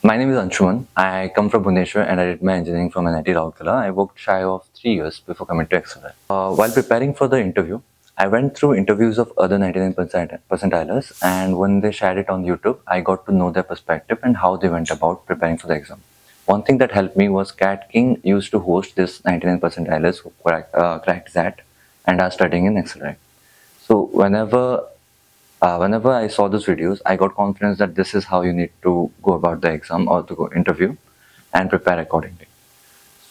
My name is Anshuman. I come from Bhubaneswar and I did my engineering from NIT Rourkela. I worked shy of 3 years before coming to XLRI. While preparing for the interview, I went through interviews of other 99 percentilers, and when they shared it on YouTube, I got to know their perspective and how they went about preparing for the exam. One thing that helped me was CATKing used to host this 99 percentilers who cracked that and are studying in XLRI. So whenever I saw those videos, I got confidence that this is how you need to go about the exam or to go interview and prepare accordingly.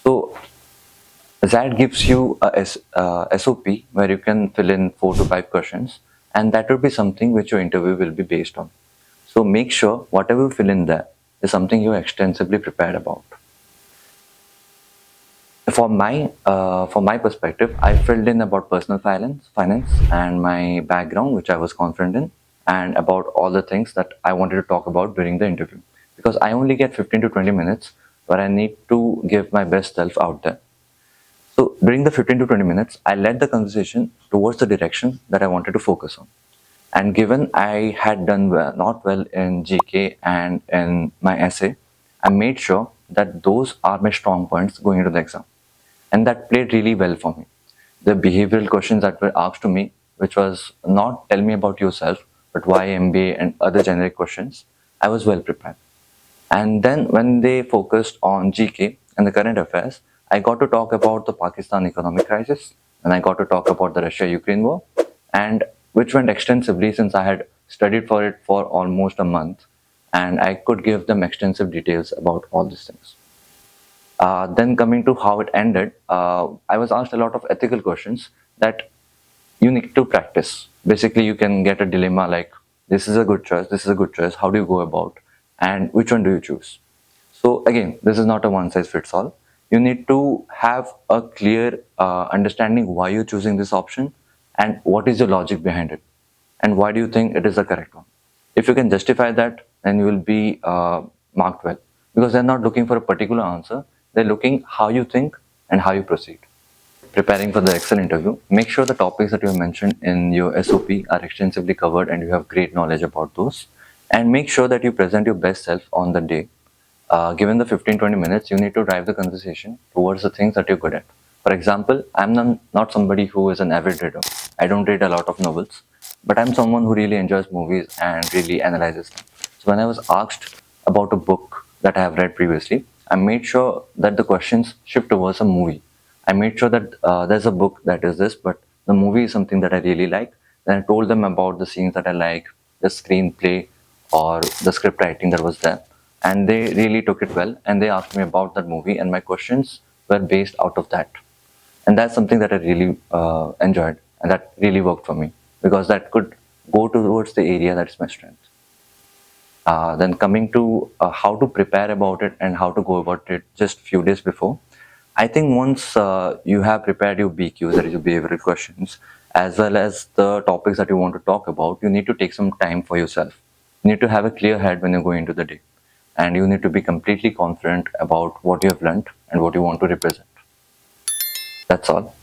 So that gives you a SOP where you can fill in 4 to 5 questions, and that would be something which your interview will be based on. So make sure whatever you fill in there is something you're extensively prepared about. For my perspective, I filled in about personal finance and my background, which I was confident in, and about all the things that I wanted to talk about during the interview. Because I only get 15 to 20 minutes where I need to give my best self out there. So during the 15 to 20 minutes, I led the conversation towards the direction that I wanted to focus on. And given I had done not well in GK and in my essay, I made sure that those are my strong points going into the exam. And that played really well for me. The behavioral questions that were asked to me, which was not tell me about yourself, but why MBA and other generic questions, I was well prepared. And then when they focused on GK and the current affairs, I got to talk about the Pakistan economic crisis, and I got to talk about the Russia-Ukraine war, and which went extensively since I had studied for it for almost a month, and I could give them extensive details about all these things. Then coming to how it ended, I was asked a lot of ethical questions that you need to practice. Basically, you can get a dilemma like, this is a good choice, this is a good choice, how do you go about, and which one do you choose? So again, this is not a one size fits all. You need to have a clear understanding why you're choosing this option and what is your logic behind it and why do you think it is the correct one. If you can justify that, then you will be marked well, because they're not looking for a particular answer, they're looking how you think and how you proceed. Preparing for the Excel interview, make sure the topics that you have mentioned in your SOP are extensively covered and you have great knowledge about those, and make sure that you present your best self on the day. Given the 15-20 minutes, you need to drive the conversation towards the things that you're good at. For example, I'm not somebody who is an avid reader. I don't read a lot of novels, but I'm someone who really enjoys movies and really analyzes them. So when I was asked about a book that I have read previously, I made sure that the questions shift towards a movie. I made sure that there's a book that is this, but the movie is something that I really like. Then I told them about the scenes that I like, the screenplay or the script writing that was there. And they really took it well, and they asked me about that movie, and my questions were based out of that. And that's something that I really enjoyed, and that really worked for me, because that could go towards the area that's my strength. Then coming to how to prepare about it and how to go about it just few days before. I think once you have prepared your BQs, that is your behavioral questions, as well as the topics that you want to talk about, you need to take some time for yourself. You need to have a clear head when you go into the day. And you need to be completely confident about what you have learned and what you want to represent. That's all.